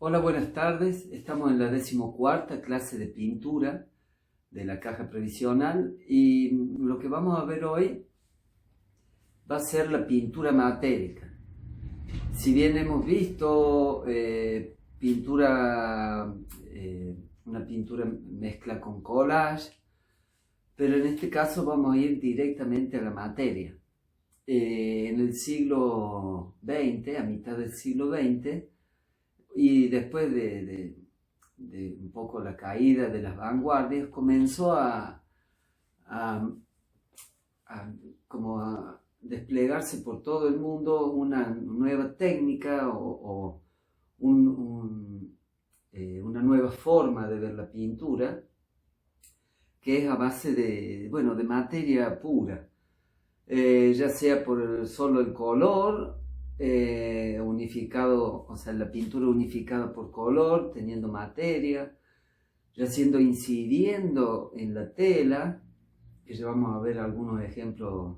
Hola, buenas tardes. Estamos en la 14ª clase de pintura de la caja previsional y lo que vamos a ver hoy va a ser la pintura matérica. Si bien hemos visto una pintura mezcla con collage, pero en este caso vamos a ir directamente a la materia. En el siglo XX, a mitad del siglo XX, y después de un poco la caída de las vanguardias, comenzó como a desplegarse por todo el mundo una nueva técnica una nueva forma de ver la pintura, que es a base de materia pura, ya sea por solo el color, unificado, o sea, la pintura unificada por color, teniendo materia, ya incidiendo en la tela, que ya vamos a ver algunos ejemplos,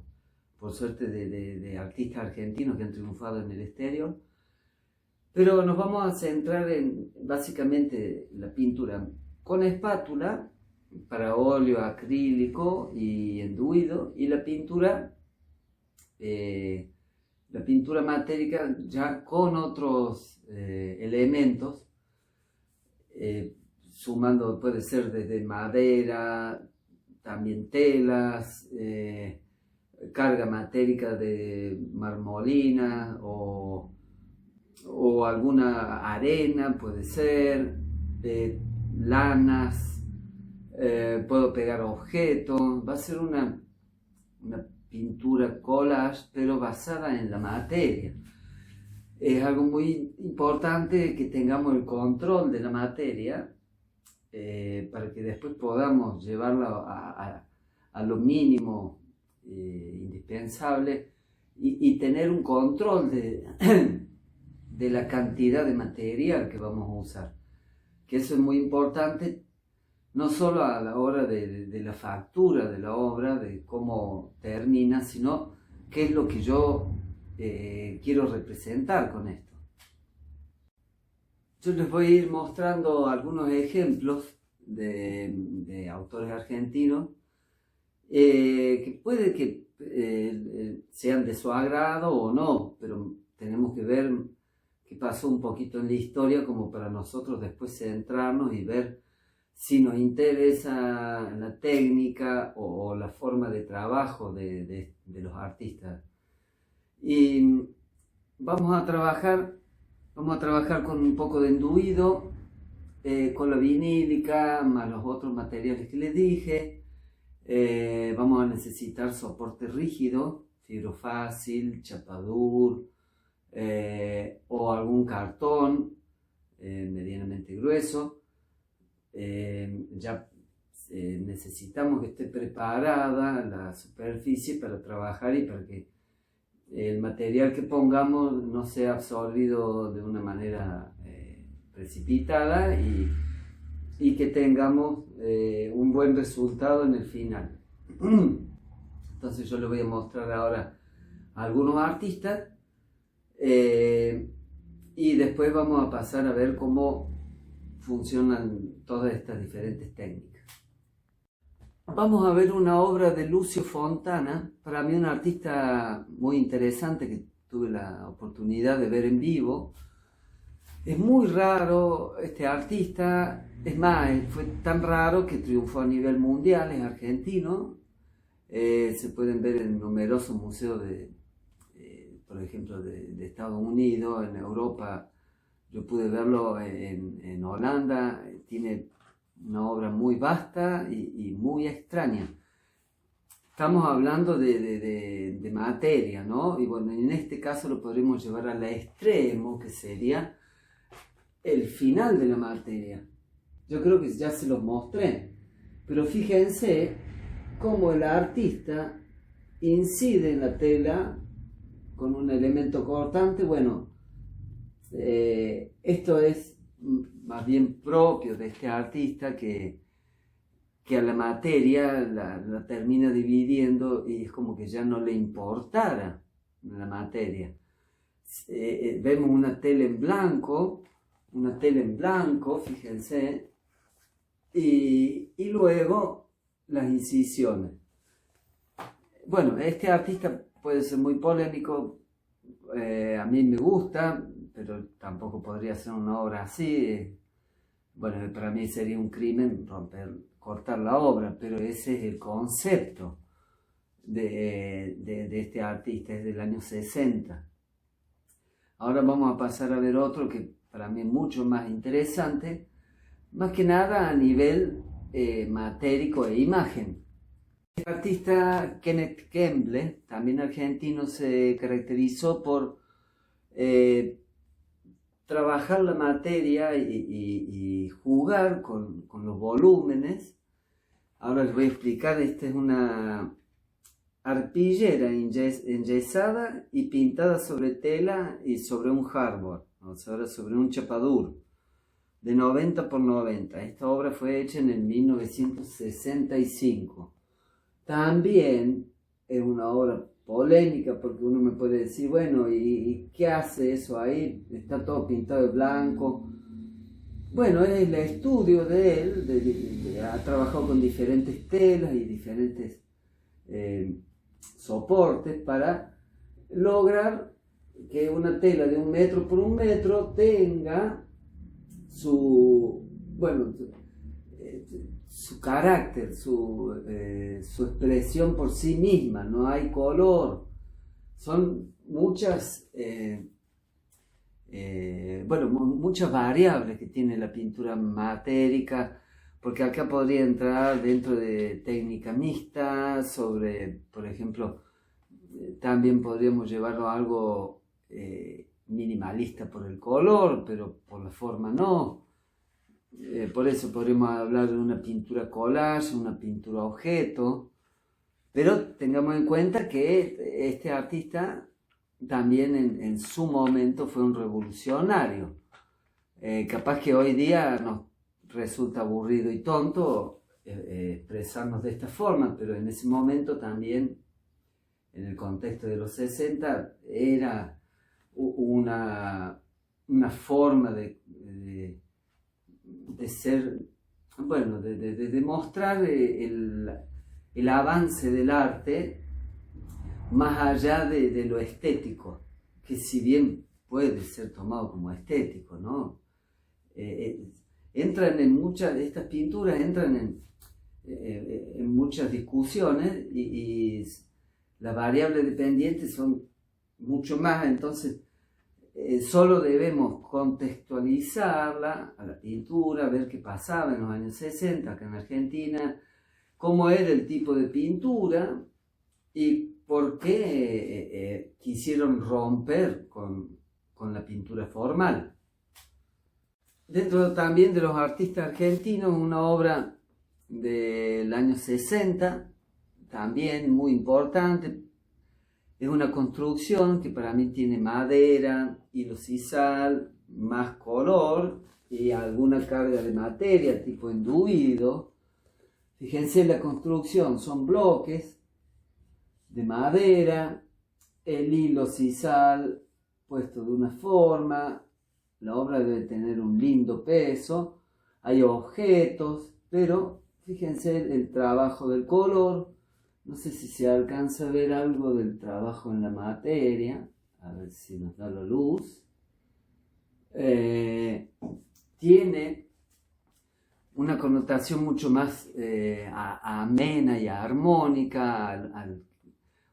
por suerte, de artistas argentinos que han triunfado en el exterior. Pero nos vamos a centrar en básicamente la pintura con espátula para óleo, acrílico y enduido, y la pintura matérica ya con otros elementos, sumando, puede ser desde madera, también telas, carga matérica de marmolina o alguna arena, puede ser, lanas, puedo pegar objetos. Va a ser una pintura collage, pero basada en la materia. Es algo muy importante que tengamos el control de la materia, para que después podamos llevarla a lo mínimo indispensable y tener un control de la cantidad de material que vamos a usar. Que eso es muy importante, no solo a la hora de la factura de la obra, de cómo termina, sino qué es lo que yo quiero representar con esto. Yo les voy a ir mostrando algunos ejemplos de autores argentinos, que puede que sean de su agrado o no, pero tenemos que ver qué pasó un poquito en la historia como para nosotros después centrarnos y ver si nos interesa la técnica o la forma de trabajo de los artistas. Y vamos a trabajar con un poco de enduido, con la vinílica, más los otros materiales que les dije. Vamos a necesitar soporte rígido, fibrofácil, chapadur, o algún cartón medianamente grueso. Necesitamos que esté preparada la superficie para trabajar y para que el material que pongamos no sea absorbido de una manera precipitada y que tengamos un buen resultado en el final. Entonces yo les voy a mostrar ahora a algunos artistas, y después vamos a pasar a ver cómo funcionan todas estas diferentes técnicas. Vamos a ver una obra de Lucio Fontana, para mí un artista muy interesante que tuve la oportunidad de ver en vivo. Es muy raro este artista, es más, fue tan raro que triunfó a nivel mundial, es argentino. Se pueden ver en numerosos museos por ejemplo, de Estados Unidos, en Europa. Yo pude verlo en Holanda. Tiene una obra muy vasta y muy extraña. Estamos hablando de materia, ¿no? Y bueno, en este caso lo podremos llevar al extremo, que sería el final de la materia. Yo creo que ya se los mostré, pero fíjense cómo el artista incide en la tela con un elemento cortante. Bueno, esto es más bien propio de este artista que a la materia la termina dividiendo y es como que ya no le importara la materia. Vemos una tela en blanco una tela en blanco, fíjense, y luego las incisiones. Bueno, este artista puede ser muy polémico, a mí me gusta, pero tampoco podría ser una obra así. Bueno, para mí sería un crimen cortar la obra, pero ese es el concepto de este artista, es del año 60. Ahora vamos a pasar a ver otro que para mí es mucho más interesante, más que nada a nivel matérico e imagen. El artista Kenneth Kemble, también argentino, se caracterizó por trabajar la materia y jugar con los volúmenes. Ahora les voy a explicar, esta es una arpillera enyesada y pintada sobre tela y sobre un hardboard, o sea, sobre un chapaduro de 90 por 90. Esta obra fue hecha en el 1965. También es una obra polémica porque uno me puede decir, bueno, ¿y qué hace eso ahí? Está todo pintado de blanco. Bueno, es el estudio de él, ha trabajado con diferentes telas y diferentes soportes para lograr que una tela de 1 metro por 1 metro tenga su carácter, su expresión por sí misma. No hay color, son muchas muchas variables que tiene la pintura matérica, porque acá podría entrar dentro de técnica mixta, sobre, por ejemplo, también podríamos llevarlo a algo minimalista por el color, pero por la forma no. Por eso podríamos hablar de una pintura collage, una pintura objeto, pero tengamos en cuenta que este artista también en su momento fue un revolucionario. Capaz que hoy día nos resulta aburrido y tonto expresarnos de esta forma, pero en ese momento también, en el contexto de los 60, era una forma de ser, bueno, de demostrar el avance del arte más allá de lo estético, que si bien puede ser tomado como estético, ¿no? Entran en muchas de estas pinturas, entran en muchas discusiones y las variables dependientes son mucho más, entonces solo debemos contextualizarla a la pintura, ver qué pasaba en los años 60 acá en Argentina, cómo era el tipo de pintura y por qué quisieron romper con la pintura formal. Dentro también de los artistas argentinos, una obra del año 60, también muy importante, es una construcción que para mí tiene madera, hilo sisal, más color y alguna carga de materia tipo enduido. Fíjense la construcción, son bloques de madera, el hilo sisal puesto de una forma, la obra debe tener un lindo peso, hay objetos, pero fíjense el trabajo del color. No sé si se alcanza a ver algo del trabajo en la materia, a ver si nos da la luz. Tiene una connotación mucho más amena y armónica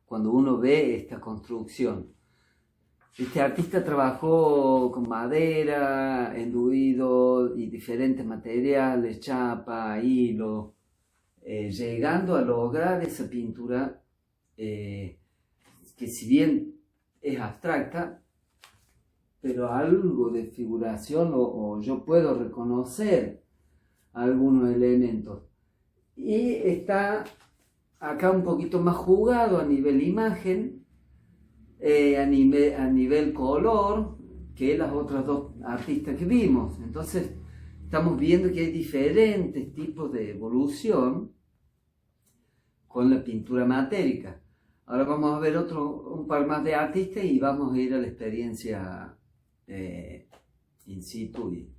cuando uno ve esta construcción. Este artista trabajó con madera, enduido y diferentes materiales, chapa, hilo, llegando a lograr esa pintura que si bien es abstracta, pero algo de figuración o yo puedo reconocer algunos elementos. Y está acá un poquito más jugado a nivel imagen, a nivel color, que las otras dos artistas que vimos. Entonces estamos viendo que hay diferentes tipos de evolución con la pintura matérica. Ahora vamos a ver un par más de artistas y vamos a ir a la experiencia in situ y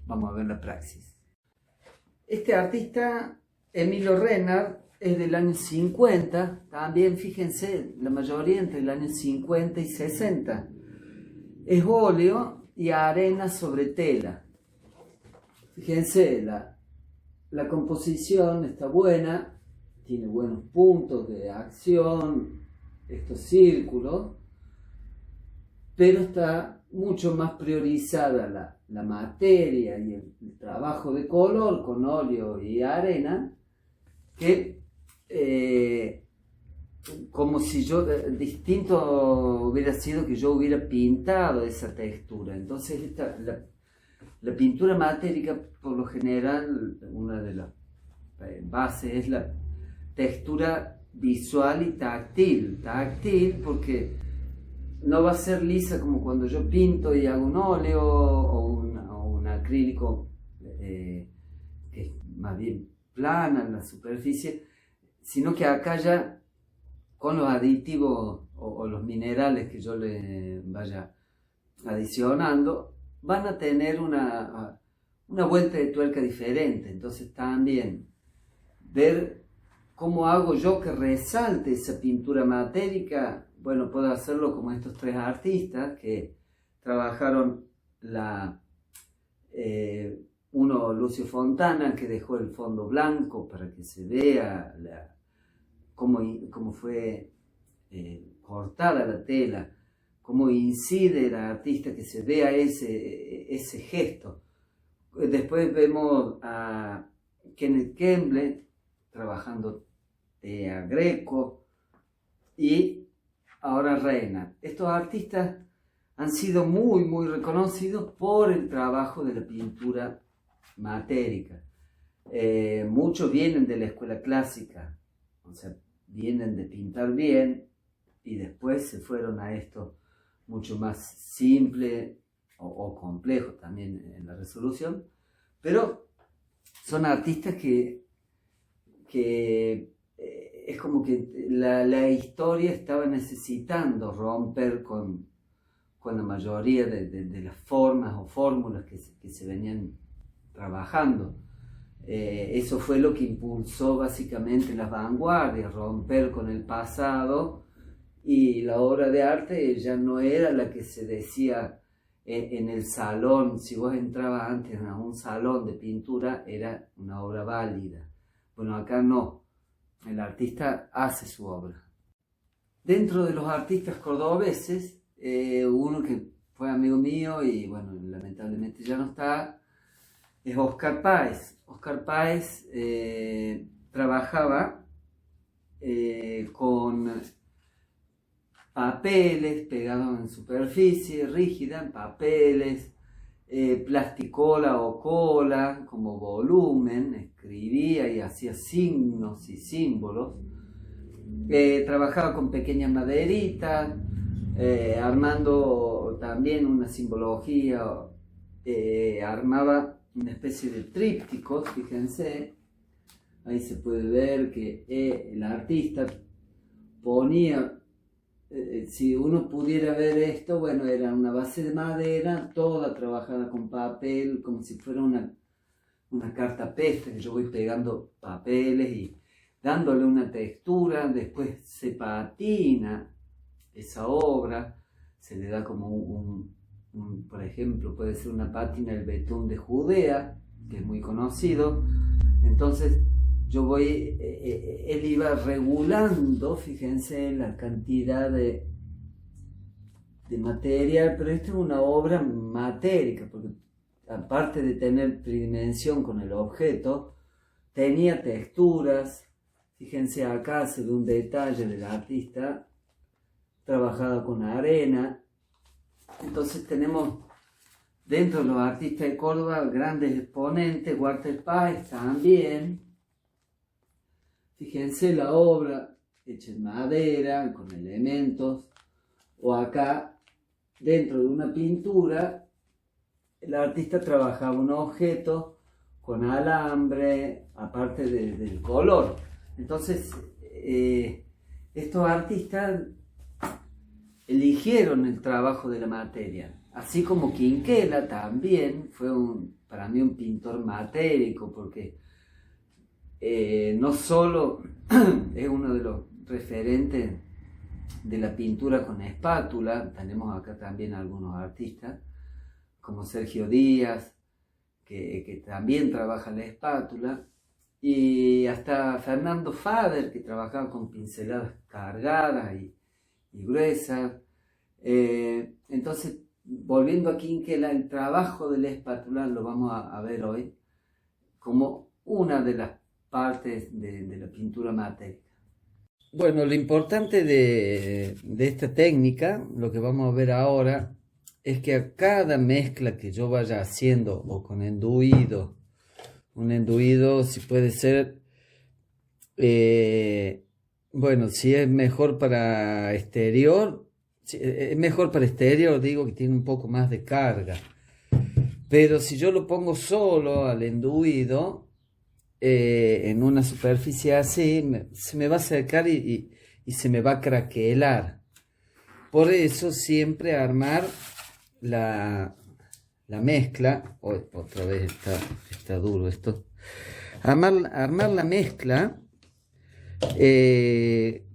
vamos a ver la praxis. Este artista, Emilio Renard, es del año 50, también fíjense, la mayoría entre el año 50 y 60. Es óleo y arena sobre tela. Fíjense, la composición está buena, tiene buenos puntos de acción, estos círculos, pero está mucho más priorizada la materia y el trabajo de color con óleo y arena, que como si distinto hubiera sido que yo hubiera pintado esa textura. Entonces la pintura matérica, por lo general, una de las bases es la textura visual y táctil. Táctil porque no va a ser lisa como cuando yo pinto y hago un óleo o un acrílico que es más bien plana en la superficie, sino que acá ya con los aditivos o los minerales que yo le vaya adicionando, van a tener una vuelta de tuerca diferente. Entonces también ver cómo hago yo que resalte esa pintura matérica. Bueno, puedo hacerlo como estos tres artistas que trabajaron uno, Lucio Fontana, que dejó el fondo blanco para que se vea cómo fue cortada la tela, cómo incide el artista, que se vea ese gesto. Después vemos a Kenneth Kemble trabajando a Greco y ahora Renard. Estos artistas han sido muy, muy reconocidos por el trabajo de la pintura matérica. Muchos vienen de la escuela clásica, o sea, vienen de pintar bien y después se fueron a esto mucho más simple o complejo también en la resolución, pero son artistas que es como que la historia estaba necesitando romper con la mayoría de las formas o fórmulas que se venían trabajando. Eso fue lo que impulsó básicamente las vanguardias, romper con el pasado, y la obra de arte ya no era la que se decía en el salón. Si vos entrabas antes a un salón de pintura, era una obra válida. Bueno, acá no, el artista hace su obra. Dentro de los artistas cordobeses, uno que fue amigo mío y bueno, lamentablemente ya no está, es Oscar Páez. Oscar Páez trabajaba con papeles pegados en superficie rígida, en papeles, plasticola o cola como volumen, escribía y hacía signos y símbolos. Trabajaba con pequeñas maderitas, armando también una simbología, armaba una especie de trípticos. Fíjense, ahí se puede ver que el artista ponía, si uno pudiera ver esto, bueno, era una base de madera, toda trabajada con papel, como si fuera una cartapesta, que yo voy pegando papeles y dándole una textura. Después se patina esa obra, se le da como por ejemplo, puede ser una pátina el betún de Judea, que es muy conocido. Entonces él iba regulando, fíjense, la cantidad de material, pero esto es una obra matérica, porque aparte de tener tridimensión con el objeto, tenía texturas. Fíjense, acá se ve un detalle del artista, trabajado con arena. Entonces tenemos dentro de los artistas de Córdoba grandes exponentes, Walter Páez también. Fíjense la obra hecha en madera, con elementos, o acá dentro de una pintura, el artista trabajaba un objeto con alambre, aparte del color. Entonces, estos artistas eligieron el trabajo de la materia. así como Quinquela también fue para mí un pintor matérico, porque no solo es uno de los referentes de la pintura con espátula, tenemos acá también algunos artistas, como Sergio Díaz, que también trabaja la espátula, y hasta Fernando Fader, que trabajaba con pinceladas cargadas y gruesas. Entonces, volviendo a Quinquela, el trabajo de la espátula lo vamos a ver hoy como una de las partes de la pintura matérica. Bueno, lo importante de esta técnica, lo que vamos a ver ahora, es que a cada mezcla que yo vaya haciendo, o con enduido, un enduido si puede ser, bueno, si es mejor para exterior, es mejor para exterior, digo que tiene un poco más de carga. Pero si yo lo pongo solo al enduido, en una superficie así, se me va a secar y se me va a craquelar. Por eso siempre armar la mezcla, otra vez está duro esto, armar la mezcla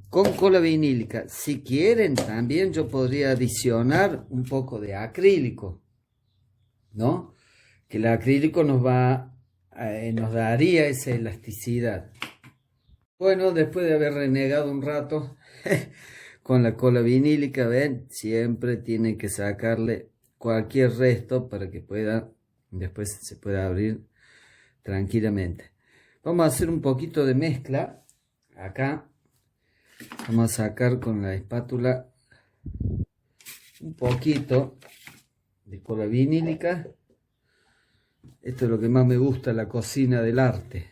con cola vinílica. Si quieren también yo podría adicionar un poco de acrílico, ¿no? Que el acrílico nos daría esa elasticidad. Bueno, después de haber renegado un rato con la cola vinílica, ven, siempre tienen que sacarle cualquier resto para que después se pueda abrir tranquilamente. Vamos a hacer un poquito de mezcla acá. Vamos a sacar con la espátula un poquito de cola vinílica. Esto es lo que más me gusta en la cocina del arte.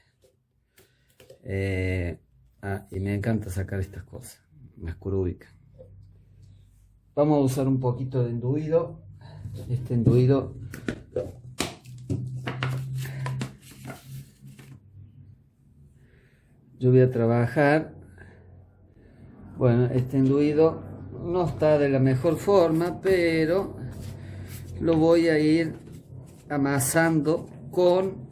Y me encanta sacar estas cosas, me escurrubican. Vamos a usar un poquito de enduido. Este enduido yo voy a trabajar. Bueno, este enduido no está de la mejor forma, pero lo voy a ir amasando con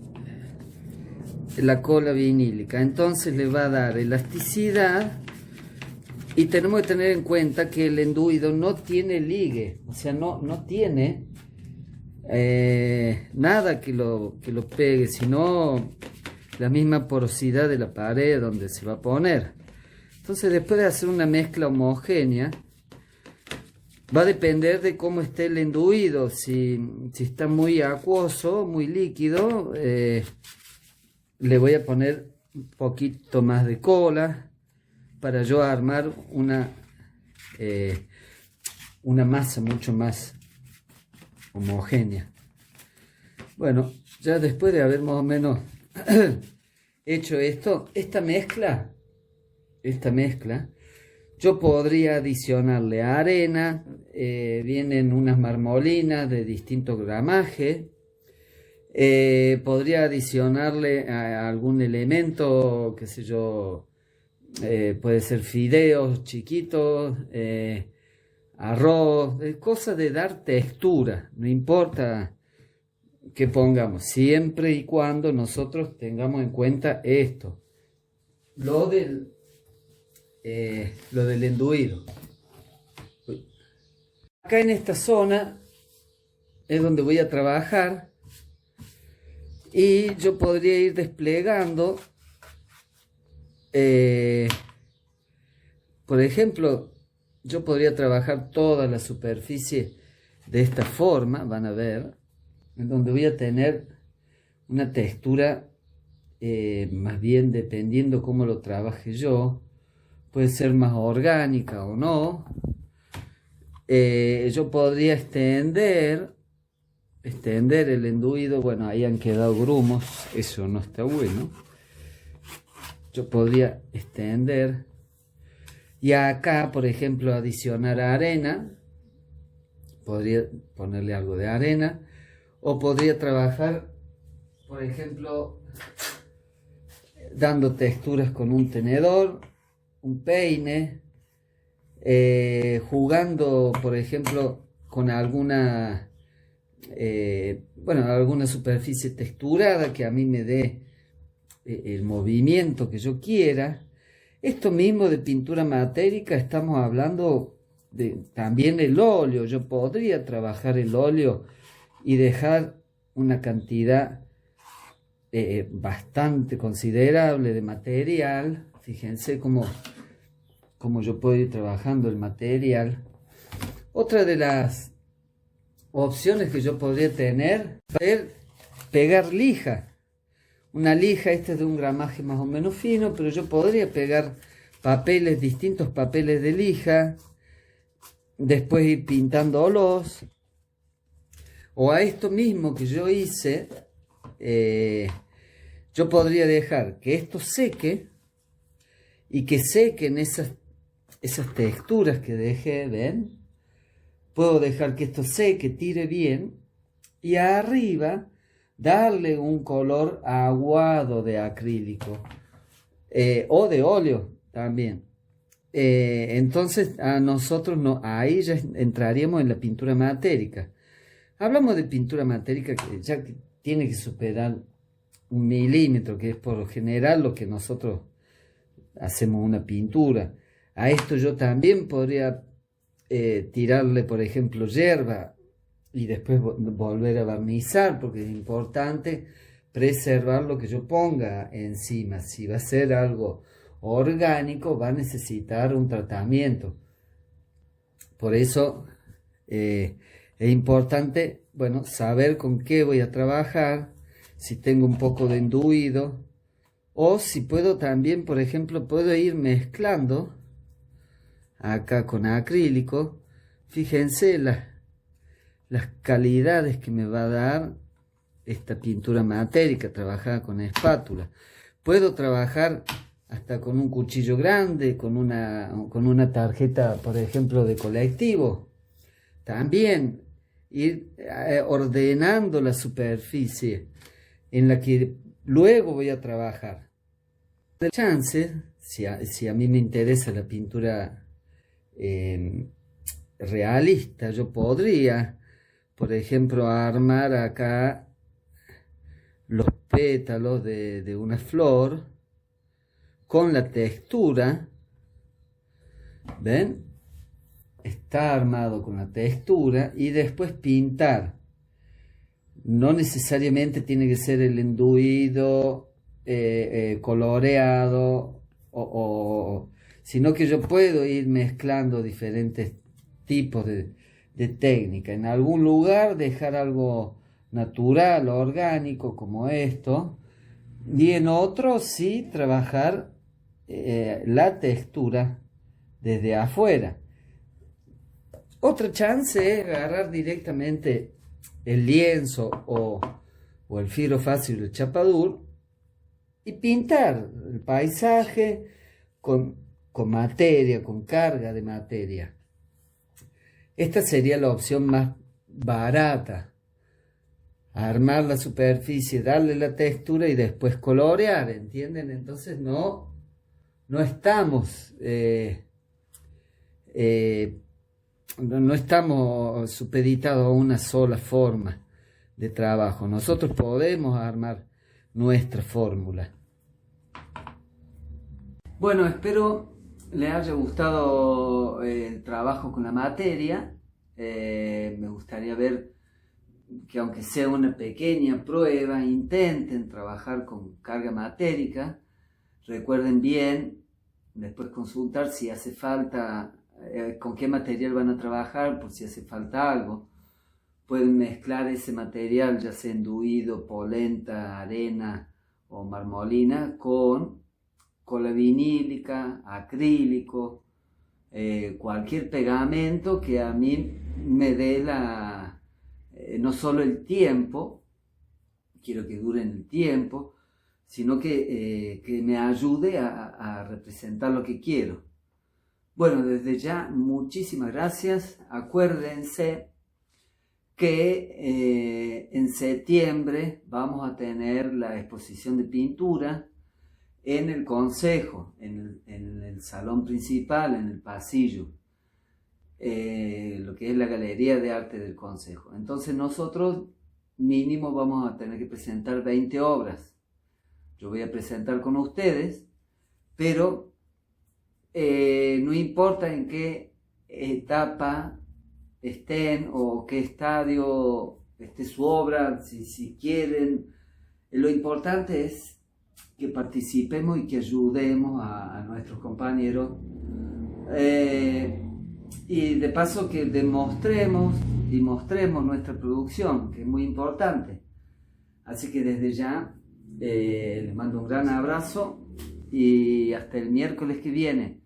la cola vinílica. Entonces le va a dar elasticidad, y tenemos que tener en cuenta que el enduido no tiene ligue, o sea, no tiene nada que lo pegue, sino la misma porosidad de la pared donde se va a poner. Entonces, después de hacer una mezcla homogénea, va a depender de cómo esté el enduido. Si está muy acuoso, muy líquido, le voy a poner un poquito más de cola para yo armar una masa mucho más homogénea. Bueno, ya después de haber más o menos hecho esta mezcla, yo podría adicionarle arena. Vienen unas marmolinas de distinto gramaje. Podría adicionarle a algún elemento, qué sé yo, puede ser fideos chiquitos, arroz, cosas de dar textura, no importa que pongamos, siempre y cuando nosotros tengamos en cuenta esto, lo del enduido. Acá en esta zona es donde voy a trabajar, y yo podría ir desplegando, por ejemplo, yo podría trabajar toda la superficie de esta forma, van a ver, en donde voy a tener una textura, más bien dependiendo cómo lo trabaje yo, puede ser más orgánica o no. Yo podría extender el enduido. Bueno, ahí han quedado grumos, eso no está bueno. Yo podría extender, y acá, por ejemplo, adicionar arena. Podría ponerle algo de arena, o podría trabajar, por ejemplo, dando texturas con un tenedor, un peine, jugando, por ejemplo, con alguna bueno, alguna superficie texturada que a mí me dé el movimiento que yo quiera. Esto mismo de pintura matérica, estamos hablando de también el óleo. Yo podría trabajar el óleo y dejar una cantidad bastante considerable de material. Fíjense cómo yo puedo ir trabajando el material. Otra de las opciones que yo podría tener es pegar lija. Una lija, esta es de un gramaje más o menos fino, pero yo podría pegar papeles, distintos papeles de lija, después ir pintándolos. O a esto mismo que yo hice, yo podría dejar que esto seque y que sequen esas texturas que dejé, ¿ven? Puedo dejar que esto seque, tire bien, y arriba darle un color aguado de acrílico o de óleo también. Entonces a nosotros ahí ya entraríamos en la pintura matérica. Hablamos de pintura matérica que ya tiene que superar 1 milímetro, que es por lo general lo que nosotros hacemos una pintura. A esto yo también podría tirarle, por ejemplo, yerba y después volver a barnizar, porque es importante preservar lo que yo ponga encima. Si va a ser algo orgánico, va a necesitar un tratamiento. Por eso es importante, bueno, saber con qué voy a trabajar, si tengo un poco de enduido, o si puedo también, por ejemplo, puedo ir mezclando acá con acrílico. Fíjense las calidades que me va a dar esta pintura matérica trabajada con espátula. Puedo trabajar hasta con un cuchillo grande, con una tarjeta, por ejemplo, de colectivo. También ir ordenando la superficie en la que luego voy a trabajar. De chance, si a mí me interesa la pintura realista, yo podría, por ejemplo, armar acá los pétalos de una flor con la textura. ¿Ven? Está armado con la textura y después pintar. No necesariamente tiene que ser el enduido coloreado, sino que yo puedo ir mezclando diferentes tipos de técnica. En algún lugar dejar algo natural, orgánico, como esto, y en otro sí trabajar la textura desde afuera. Otra chance es agarrar directamente el lienzo o el filo fácil, el chapadur, y pintar el paisaje con materia, con carga de materia. Esta sería la opción más barata. Armar la superficie, darle la textura y después colorear, ¿entienden? Entonces no estamos no estamos supeditados a una sola forma de trabajo. Nosotros podemos armar nuestra fórmula. Bueno, espero les haya gustado el trabajo con la materia. Me gustaría ver que, aunque sea una pequeña prueba, intenten trabajar con carga matérica. Recuerden bien después consultar si hace falta, con qué material van a trabajar, por si hace falta algo. Pueden mezclar ese material, ya sea enduido, polenta, arena o marmolina, con cola vinílica, acrílico, cualquier pegamento que a mí me dé no solo el tiempo, quiero que duren el tiempo, sino que me ayude a representar lo que quiero. Bueno, desde ya, muchísimas gracias. Acuérdense que en septiembre vamos a tener la exposición de pintura en el consejo, en el salón principal, en el pasillo. lo que es la Galería de Arte del Consejo. Entonces nosotros mínimo vamos a tener que presentar 20 obras. Yo voy a presentar con ustedes, pero no importa en qué etapa estén o qué estadio esté su obra, si quieren, lo importante es que participemos y que ayudemos a nuestros compañeros y de paso que demostremos y mostremos nuestra producción, que es muy importante. Así que desde ya les mando un gran abrazo y hasta el miércoles que viene.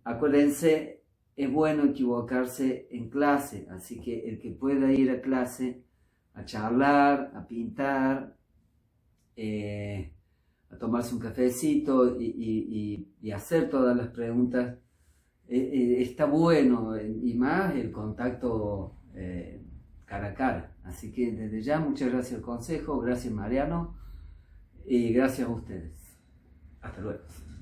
Acuérdense, es bueno equivocarse en clase, así que el que pueda ir a clase a charlar, a pintar, a tomarse un cafecito y hacer todas las preguntas, está bueno, y más el contacto cara a cara. Así que desde ya muchas gracias al consejo, gracias Mariano y gracias a ustedes. Hasta luego.